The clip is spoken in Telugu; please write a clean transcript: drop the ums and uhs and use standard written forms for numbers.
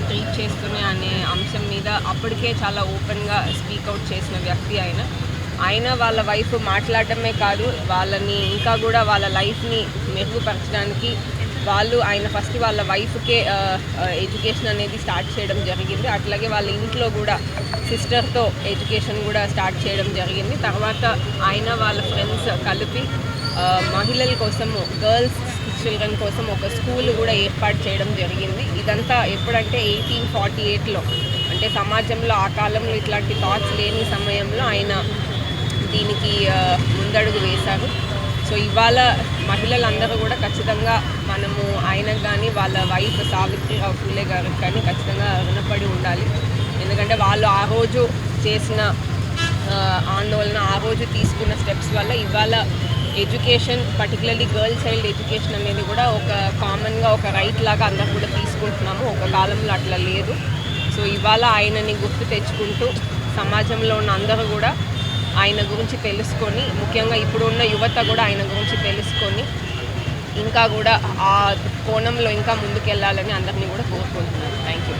ట్రీట్ చేస్తూనే అనే అంశం మీద అప్పటికే చాలా ఓపెన్గా స్పీక్అవుట్ చేసిన వ్యక్తి ఆయన వాళ్ళ వైఫ్ మాట్లాడటమే కాదు, వాళ్ళని ఇంకా కూడా వాళ్ళ లైఫ్ని మెరుగుపరచడానికి ఆయన ఫస్ట్ వాళ్ళ వైఫ్కే ఎడ్యుకేషన్ అనేది స్టార్ట్ చేయడం జరిగింది. అట్లాగే వాళ్ళ ఇంట్లో కూడా సిస్టర్తో ఎడ్యుకేషన్ కూడా స్టార్ట్ చేయడం జరిగింది. తర్వాత వాళ్ళ ఫ్రెండ్స్ కలిపి మహిళల కోసము, గర్ల్స్ చిల్డ్రన్ కోసం ఒక స్కూల్ కూడా ఏర్పాటు చేయడం జరిగింది. ఇదంతా ఎప్పుడంటే 1848లో, అంటే సమాజంలో ఆ కాలంలో ఇట్లాంటి థాట్స్ లేని సమయంలో ఆయన దీనికి ముందడుగు వేశారు. సో ఇవాళ మహిళలందరూ కూడా ఖచ్చితంగా మనము ఆయనకు కానీ వాళ్ళ వైఫ్ సావిత్రిరావు ఫూలే గారికి కానీ ఖచ్చితంగా రుణపడి ఉండాలి. ఎందుకంటే వాళ్ళు ఆ రోజు చేసిన ఆందోళన, ఆ రోజు తీసుకున్న స్టెప్స్ వల్ల ఇవాళ education, particularly girl child education అనేది కూడా ఒక కామన్గా ఒక రైట్ లాగా అందరూ కూడా తీసుకుంటున్నాము. ఒక కాలంలో అట్లా లేదు. సో ఇవాళ ఆయనని గుర్తు తెచ్చుకుంటూ సమాజంలో ఉన్న అందరూ కూడా ఆయన గురించి తెలుసుకొని, ముఖ్యంగా ఇప్పుడున్న యువత కూడా ఆయన గురించి తెలుసుకొని ఇంకా కూడా ఆ కోణంలో ఇంకా ముందుకెళ్ళాలని అందరినీ కూడా కోరుకుంటున్నాను. Thank you.